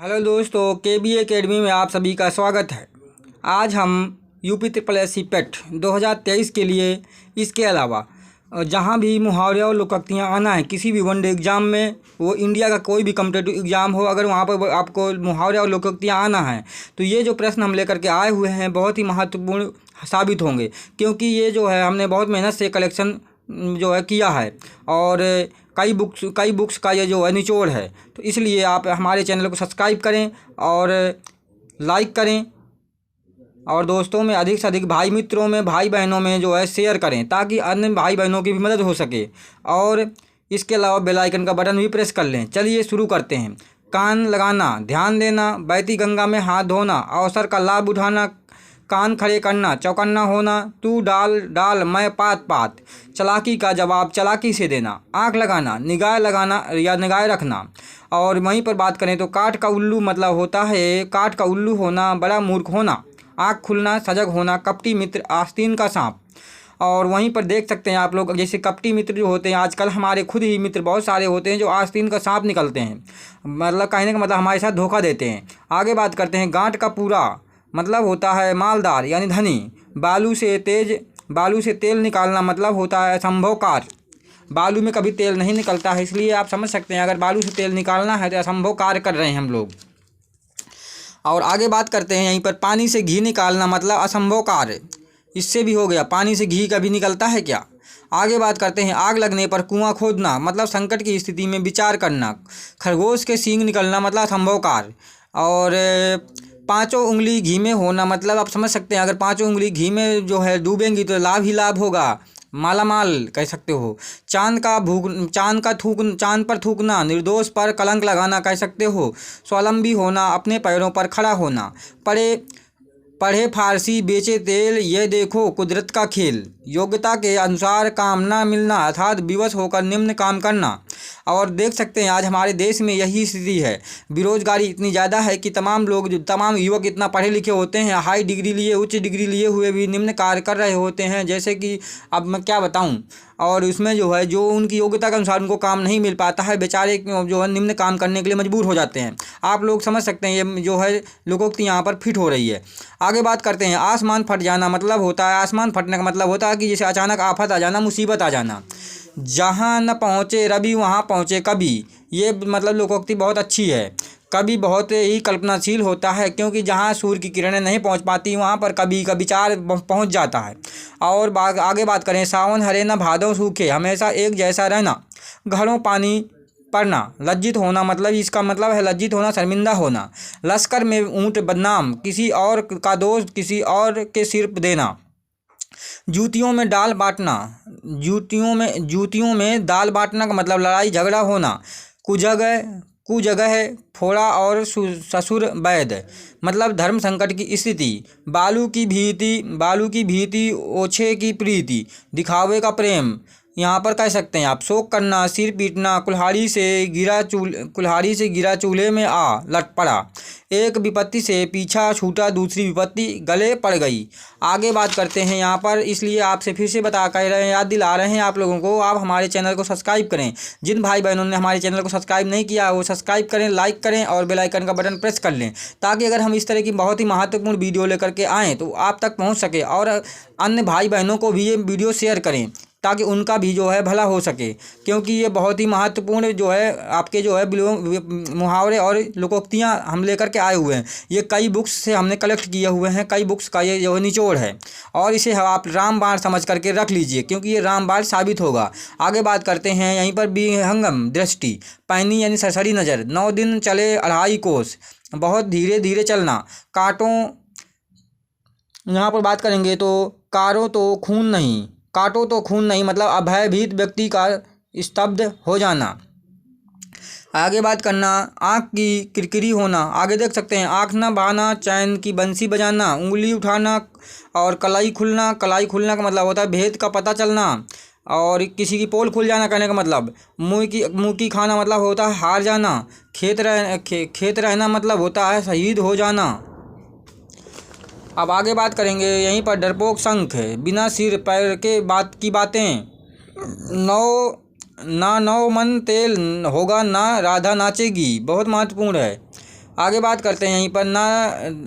Hello दोस्तों, के B academy में आप सभी का स्वागत है। आज हम यूपी ट्रिपल एस सी पेट 2023 के लिए, इसके अलावा जहां भी मुहावरे और लोकोक्तियाँ आना है किसी भी वनडे एग्ज़ाम में, वो इंडिया का कोई भी कम्पिटिटिव एग्ज़ाम हो, अगर वहां पर आपको मुहावरे और लोकोक्तियाँ आना है तो ये जो प्रश्न हम लेकर के आए हुए हैं बहुत ही महत्वपूर्ण साबित होंगे, क्योंकि ये जो है हमने बहुत मेहनत से कलेक्शन जो है किया है और कई बुक्स का ये जो है निचोड़ है। तो इसलिए आप हमारे चैनल को सब्सक्राइब करें और लाइक करें और दोस्तों में अधिक से अधिक भाई मित्रों में, भाई बहनों में जो है शेयर करें, ताकि अन्य भाई बहनों की भी मदद हो सके। और इसके अलावा बेल आइकन का बटन भी प्रेस कर लें। चलिए शुरू करते हैं। कान लगाना, ध्यान देना, बहती गंगा में हाथ धोना, अवसर का लाभ उठाना, कान खड़े करना, चौकन्ना होना, तू डाल डाल मैं पात पात, चालाकी का जवाब चालाकी से देना, आँख लगाना, निगाह लगाना या निगाह रखना। और वहीं पर बात करें तो काठ का उल्लू मतलब होता है काठ का उल्लू होना, बड़ा मूर्ख होना, आँख खुलना, सजग होना, कपटी मित्र, आस्तीन का सांप। और वहीं पर देख सकते हैं आप लोग, जैसे कपटी मित्र जो होते हैं, आजकल हमारे खुद ही मित्र बहुत सारे होते हैं जो आस्तीन का सांप निकलते हैं, मतलब कहने का मतलब हमारे साथ धोखा देते हैं। आगे बात करते हैं। गांठ का पूरा मतलब होता है मालदार यानी धनी। बालू से तेल निकालना मतलब होता है असंभव कार्य। बालू में कभी तेल नहीं निकलता है, इसलिए आप समझ सकते हैं अगर बालू से तेल निकालना है तो असंभव कार्य कर रहे हैं हम लोग। और आगे बात करते हैं यहीं पर, पानी से घी निकालना मतलब असंभव कार्य। इससे भी हो गया, पानी से घी कभी निकलता है क्या। आगे बात करते हैं। आग लगने पर कुआं खोदना मतलब संकट की स्थिति में विचार करना। खरगोश के सींग निकलना मतलब असंभव कार्य। और पाँचों उंगली घी में होना मतलब आप समझ सकते हैं, अगर पाँचों उंगली घी में जो है डूबेंगी तो लाभ ही लाभ होगा, माला माल कह सकते हो। चांद पर थूकना, निर्दोष पर कलंक लगाना कह सकते हो। स्वावलंबी होना, अपने पैरों पर खड़ा होना। पढ़े फारसी बेचे तेल, ये देखो कुदरत का खेल। योग्यता के अनुसार काम न मिलना अर्थात विवश होकर निम्न काम करना। और देख सकते हैं आज हमारे देश में यही स्थिति है। बेरोजगारी इतनी ज़्यादा है कि तमाम युवक इतना पढ़े लिखे होते हैं, हाई डिग्री लिए, उच्च डिग्री लिए हुए भी निम्न कार्य कर रहे होते हैं, जैसे कि अब मैं क्या बताऊं। और उसमें जो है जो उनकी योग्यता के अनुसार उनको काम नहीं मिल पाता है, बेचारे जो है निम्न काम करने के लिए मजबूर हो जाते हैं। आप लोग समझ सकते हैं ये जो है लोकोक्ति यहाँ पर फिट हो रही है। आगे बात करते हैं। आसमान फट जाना मतलब होता है, आसमान फटने का मतलब होता है कि जैसे अचानक आफत आ जाना, मुसीबत आ जाना। जहाँ न पहुँचे रवि वहाँ पहुँचे कवि, ये मतलब लोकोक्ति बहुत अच्छी है। कवि बहुत ही कल्पनाशील होता है, क्योंकि जहाँ सूर्य की किरणें नहीं पहुँच पाती वहाँ पर कवि का विचार पहुँच जाता है। और आगे बात करें। सावन हरे न भादों सूखे, हमेशा एक जैसा रहना। घरों पानी पड़ना, लज्जित होना मतलब इसका मतलब है लज्जित होना, शर्मिंदा होना। लश्कर में ऊँट बदनाम, किसी और का दोष किसी और के सिर देना। जूतियों में दाल बांटना का मतलब लड़ाई झगड़ा होना। कुजगह फोड़ा और ससुर वैद मतलब धर्म संकट की स्थिति। बालू की भीति ओछे की प्रीति, दिखावे का प्रेम यहाँ पर कह सकते हैं आप। शोक करना, सिर पीटना, कुल्हाड़ी से गिरा चूल्हे में आ लट पड़ा। एक विपत्ति से पीछा छूटा, दूसरी विपत्ति गले पड़ गई। आगे बात करते हैं यहाँ पर, इसलिए आपसे फिर से याद दिला रहे हैं आप लोगों को, आप हमारे चैनल को सब्सक्राइब करें। जिन भाई बहनों ने हमारे चैनल को सब्सक्राइब नहीं किया वो सब्सक्राइब करें, लाइक करें और बेल आइकन का बटन प्रेस कर लें, ताकि अगर हम इस तरह की बहुत ही महत्वपूर्ण वीडियो लेकर के आएँ तो आप तक पहुँच सके। और अन्य भाई बहनों को भी ये वीडियो शेयर करें, ताकि उनका भी जो है भला हो सके, क्योंकि ये बहुत ही महत्वपूर्ण जो है आपके जो है मुहावरे और लोकोक्तियाँ हम लेकर के आए हुए हैं। ये कई बुक्स से हमने कलेक्ट किए हुए हैं, कई बुक्स का ये जो है निचोड़ है, और इसे आप रामबाण समझ करके रख लीजिए, क्योंकि ये रामबाण साबित होगा। आगे बात करते हैं यहीं पर। विहंगम दृष्टि, पैनी यानी सरसरी नज़र। 9 दिन चले 2.5 कोस, बहुत धीरे धीरे चलना। कांटों यहाँ पर बात करेंगे तो काटो तो खून नहीं मतलब अभयभीत व्यक्ति का स्तब्ध हो जाना। आगे बात करना। आँख की किरकिरी होना, आगे देख सकते हैं। आँख न बहाना, चैन की बंसी बजाना, उंगली उठाना और कलाई खुलना का मतलब होता है भेद का पता चलना। और किसी की पोल खुल जाना कहने का मतलब। मुँह की खाना मतलब होता है हार जाना। खेत रहना मतलब होता है शहीद हो जाना। अब आगे बात करेंगे यहीं पर। डरपोक शंख, बिना सिर पैर के बात की बातें। नौ मन तेल होगा ना राधा नाचेगी, बहुत महत्वपूर्ण है। आगे बात करते हैं यहीं पर ना,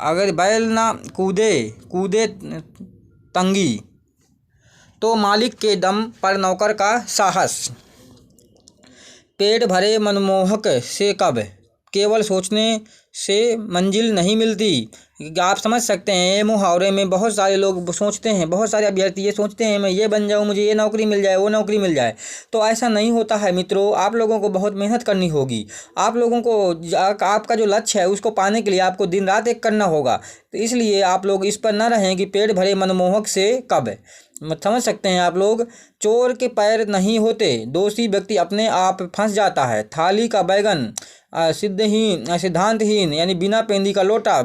अगर बैल ना कूदे कूदे तंगी तो मालिक के दम पर नौकर का साहस। पेट भरे मनमोहक से कब केवल सोचने से मंजिल नहीं मिलती। आप समझ सकते हैं, ये मुहावरे में बहुत सारे लोग सोचते हैं, बहुत सारे अभ्यर्थी ये सोचते हैं मैं ये बन जाऊं, मुझे ये नौकरी मिल जाए, वो नौकरी मिल जाए। तो ऐसा नहीं होता है मित्रों, आप लोगों को बहुत मेहनत करनी होगी। आप लोगों को आपका जो लक्ष्य है उसको पाने के लिए आपको दिन रात एक करना होगा। तो इसलिए आप लोग इस पर न रहें कि पेट भरे मनमोहक से कब। समझ सकते हैं आप लोग। चोर के पैर नहीं होते, दोषी व्यक्ति अपने आप फंस जाता है। थाली का बैगन सिद्धांतहीन यानी बिना पेंदी का लोटा।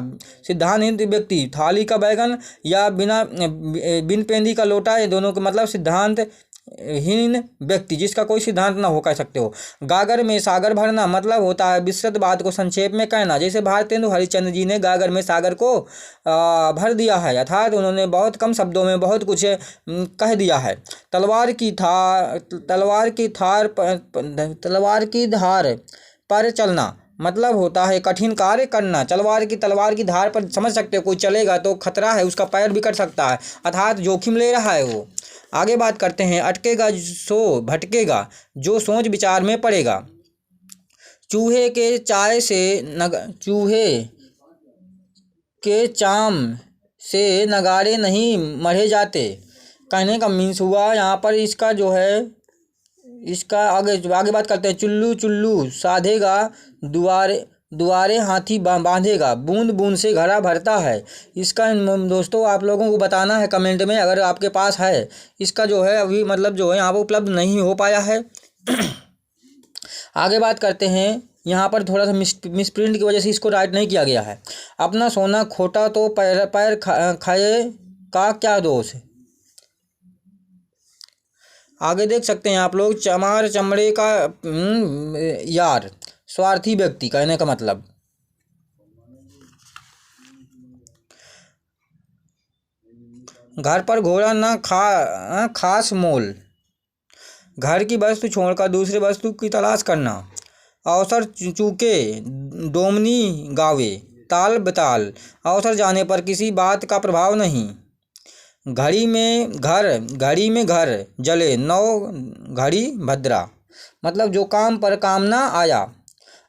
सिद्धांतहीन व्यक्ति, थाली का बैगन या बिन पेंदी का लोटा, ये दोनों के मतलब सिद्धांतहीन व्यक्ति जिसका कोई सिद्धांत ना हो, कह सकते हो। गागर में सागर भरना मतलब होता है विस्तृत बात को संक्षेप में कहना। जैसे भारतेंदु हरिश्चंद्र जी ने गागर में सागर को भर दिया है, अर्थात उन्होंने बहुत कम शब्दों में बहुत कुछ कह दिया है। तलवार की धार पर चलना मतलब होता है कठिन कार्य करना। तलवार की धार पर समझ सकते हो, कोई चलेगा तो खतरा है, उसका पैर भी कट सकता है, अर्थात जोखिम ले रहा है वो। आगे बात करते हैं, अटकेगा सो भटकेगा जो सोच विचार में पड़ेगा। चूहे के चाम से नगाड़े नहीं मढ़े जाते। कहने का मीन्स हुआ यहाँ पर इसका जो है, इसका आगे बात करते हैं। चुल्लू चुल्लू साधेगा दुआरे हाथी बांधेगा, बूंद बूंद से घड़ा भरता है। इसका दोस्तों आप लोगों को बताना है कमेंट में, अगर आपके पास है। इसका जो है अभी मतलब जो है यहाँ पर उपलब्ध नहीं हो पाया है। आगे बात करते हैं, यहाँ पर थोड़ा सा मिसप्रिंट की वजह से इसको राइट नहीं किया गया है। अपना सोना खोटा तो पैर खाए का क्या दोष। आगे देख सकते हैं आप लोग, चमार चमड़े का यार, स्वार्थी व्यक्ति, कहने का मतलब। घर पर घोड़ा ना खास मोल, घर की वस्तु छोड़कर दूसरे वस्तु की तलाश करना। अवसर चूके डोमनी गावे, ताल बेताल, अवसर जाने पर किसी बात का प्रभाव नहीं। घड़ी में घर जले नौ घड़ी भद्रा मतलब जो काम पर काम ना आया।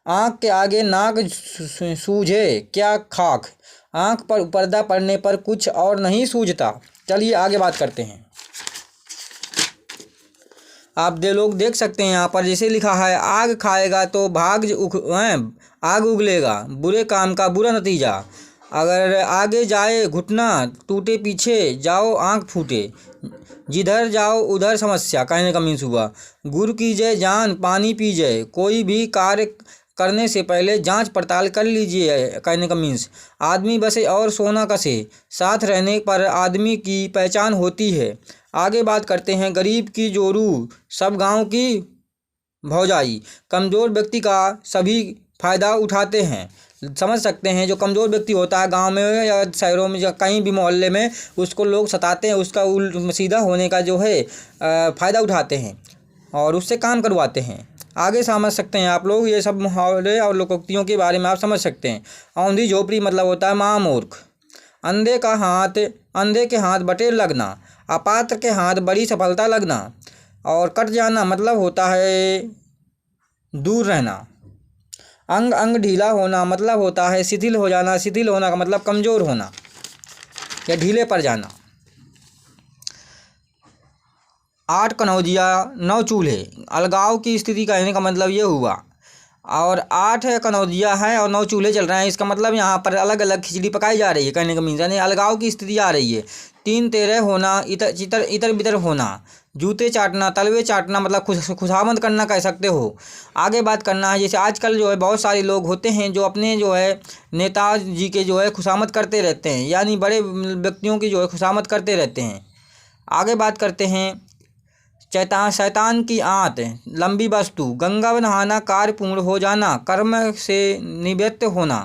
आँख के आगे नाक सूझे क्या खाक, आँख पर पर्दा पड़ने पर कुछ और नहीं सूझता। चलिए आगे बात करते हैं। आप लोग देख सकते हैं यहाँ पर जैसे लिखा है, आग खाएगा तो आग उगलेगा, बुरे काम का बुरा नतीजा। अगर आगे जाए घुटना टूटे, पीछे जाओ आँख फूटे, जिधर जाओ उधर समस्या। कहने का मीन्स हुआ, गुरु कीजिए जान पानी पीजिए, कोई भी कार्य करने से पहले जांच पड़ताल कर लीजिए। कहने का मीन्स, आदमी बसे और सोना कसे, साथ रहने पर आदमी की पहचान होती है। आगे बात करते हैं, गरीब की जोरू सब गांव की भौजाई, कमज़ोर व्यक्ति का सभी फायदा उठाते हैं। समझ सकते हैं, जो कमज़ोर व्यक्ति होता है गांव में या शहरों में या कहीं भी मोहल्ले में, उसको लोग सताते हैं, उसका सीधा होने का जो है फ़ायदा उठाते हैं और उससे काम करवाते हैं। आगे समझ सकते हैं आप लोग, ये सब मुहावरे और लोकोक्तियों के बारे में आप समझ सकते हैं। औंधी झोपड़ी मतलब होता है महामूर्ख। अंधे के हाथ बटेर लगना, अपात्र के हाथ बड़ी सफलता लगना। और कट जाना मतलब होता है दूर रहना। अंग अंग ढीला होना मतलब होता है शिथिल हो जाना, शिथिल होना का मतलब कमज़ोर होना या ढीले पड़ जाना। 8 कनौजिया 9 चूल्हे, अलगाव की स्थिति कहने का मतलब ये हुआ। और 8 कनौजिया है और 9 चूल्हे चल रहे हैं, इसका मतलब यहाँ पर अलग अलग खिचड़ी पकाई जा रही है। कहने का मीन्स यानी अलगाव की स्थिति आ रही है। 3 तेरह होना, इतर बितर होना, जूते चाटना, तलवे चाटना मतलब खुशामद करना कह सकते हो। आगे बात करना है, जैसे आजकल जो है बहुत सारे लोग होते हैं जो अपने जो है नेताजी के जो है खुशामद करते रहते हैं, यानी बड़े व्यक्तियों की जो है खुशामद करते रहते हैं। आगे बात करते हैं, शैतान की आंत लंबी वस्तु, गंगा में नहाना कार्य पूर्ण हो जाना, कर्म से निवृत्त होना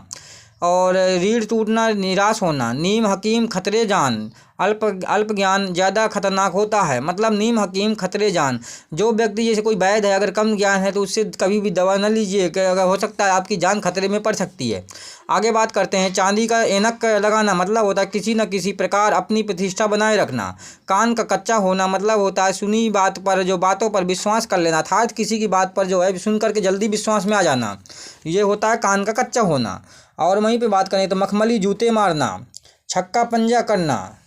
और रीढ़ टूटना निराश होना, नीम हकीम खतरे जान, अल्प ज्ञान ज़्यादा खतरनाक होता है। मतलब नीम हकीम खतरे जान। जो व्यक्ति जैसे कोई वैद्य है, अगर कम ज्ञान है तो उससे कभी भी दवा न लीजिए, कि अगर हो सकता है आपकी जान खतरे में पड़ सकती है। आगे बात करते हैं चांदी का ऐनक लगाना, मतलब होता है किसी न किसी प्रकार अपनी प्रतिष्ठा बनाए रखना। कान का कच्चा होना, मतलब होता है सुनी बात पर, जो बातों पर विश्वास कर लेना, अर्थात किसी की बात पर जो है सुन करके जल्दी विश्वास में आ जाना, ये होता है कान का कच्चा होना। और वहीं पे बात करें तो मखमली जूते मारना, छक्का पंजा करना,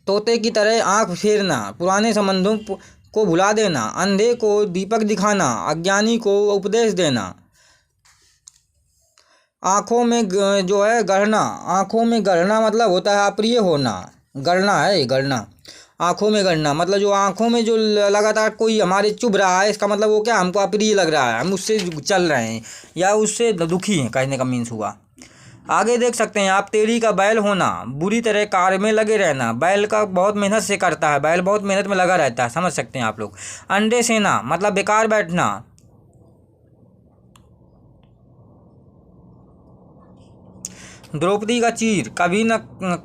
तोते की तरह आंख फेरना, पुराने संबंधों को भुला देना, अंधे को दीपक दिखाना, अज्ञानी को उपदेश देना, आँखों में जो है गढ़ना, आँखों में गढ़ना मतलब होता है अप्रिय होना, गढ़ना है गढ़ना, आँखों में गढ़ना मतलब जो आँखों में जो लगातार कोई हमारे चुभ रहा है, इसका मतलब वो क्या, हमको अप्रिय लग रहा है, हम उससे चल रहे हैं या उससे दुखी हैं, कहने का मीन्स हुआ। आगे देख सकते हैं आप तेरी का बैल होना, बुरी तरह कार्य में लगे रहना, बैल का बहुत मेहनत से करता है, बैल बहुत मेहनत में लगा रहता है, समझ सकते हैं आप लोग। अंडे सेना मतलब बेकार बैठना। द्रौपदी का चीर कभी न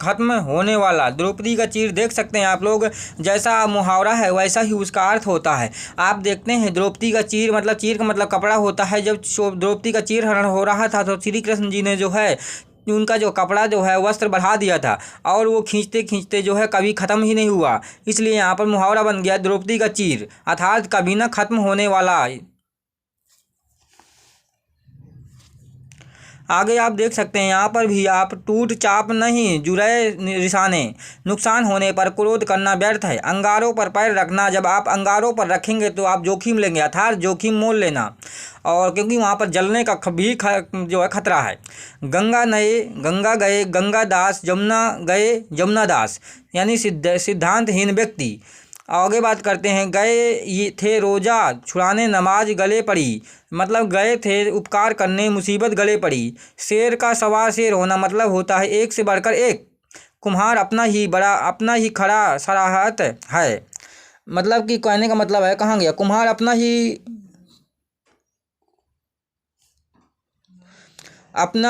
खत्म होने वाला, द्रौपदी का चीर देख सकते हैं आप लोग, जैसा मुहावरा है वैसा ही उसका अर्थ होता है। आप देखते हैं द्रौपदी का चीर मतलब, चीर का मतलब कपड़ा होता है। जब द्रौपदी का चीर हरण हो रहा था तो श्री कृष्ण जी ने जो है उनका जो कपड़ा जो है वस्त्र बढ़ा दिया था, और वो खींचते खींचते जो है कभी ख़त्म ही नहीं हुआ, इसलिए यहाँ पर मुहावरा बन गया द्रौपदी का चीर, अर्थात कभी न खत्म होने वाला। आगे आप देख सकते हैं यहाँ पर भी आप टूट चाप नहीं जुरे रिसाने, नुकसान होने पर क्रोध करना व्यर्थ है, अंगारों पर पैर रखना, जब आप अंगारों पर रखेंगे तो आप जोखिम लेंगे, अर्थात जोखिम मोल लेना, और क्योंकि वहाँ पर जलने का भी जो है खतरा है। गंगा गए गंगा दास, जमुना गए जमुना दास, यानी सिद्धांतहीन व्यक्ति। आगे बात करते हैं गए ये थे रोज़ा छुड़ाने नमाज गले पड़ी, मतलब गए थे उपकार करने मुसीबत गले पड़ी। शेर का सवा शेर होना मतलब होता है एक से बढ़कर एक, कुम्हार अपना ही बड़ा अपना ही खड़ा सराहत है, मतलब कि कहने का मतलब है, कहाँ गया, कुम्हार अपना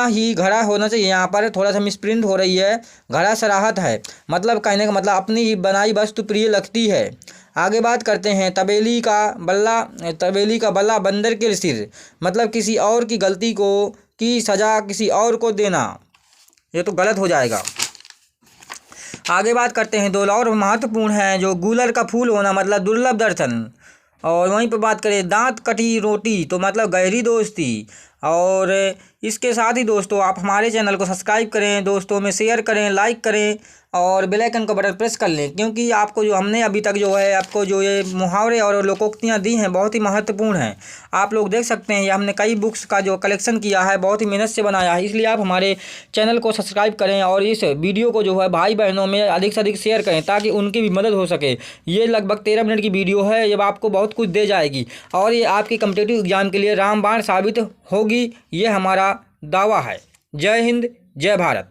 ही घड़ा होना चाहिए, यहाँ पर थोड़ा सा मिसप्रिंट हो रही है, घड़ा सराहत है, मतलब कहने का मतलब अपनी ही बनाई वस्तु प्रिय लगती है। आगे बात करते हैं तबेली का बल्ला बंदर के सिर, मतलब किसी और की गलती की सज़ा किसी और को देना, ये तो गलत हो जाएगा। आगे बात करते हैं दो और महत्वपूर्ण हैं, जो गूलर का फूल होना मतलब दुर्लभ दर्शन, और वहीं पर बात करें दांत कटी रोटी तो मतलब गहरी दोस्ती। और इसके साथ ही दोस्तों आप हमारे चैनल को सब्सक्राइब करें, दोस्तों में शेयर करें, लाइक करें, और बेल आइकन का बटन प्रेस कर लें, क्योंकि आपको जो हमने अभी तक जो है आपको जो ये मुहावरे और लोकोक्तियाँ दी हैं बहुत ही महत्वपूर्ण हैं। आप लोग देख सकते हैं ये हमने कई बुक्स का जो कलेक्शन किया है, बहुत ही मेहनत से बनाया है, इसलिए आप हमारे चैनल को सब्सक्राइब करें और इस वीडियो को जो है भाई बहनों में अधिक से अधिक शेयर करें ताकि उनकी भी मदद हो सके। ये लगभग 13 मिनट की वीडियो है, जब आपको बहुत कुछ दे जाएगी और ये आपके कॉम्पिटिटिव एग्जाम के लिए रामबाण साबित होगी, ये हमारा दावा है। जय हिंद, जय भारत।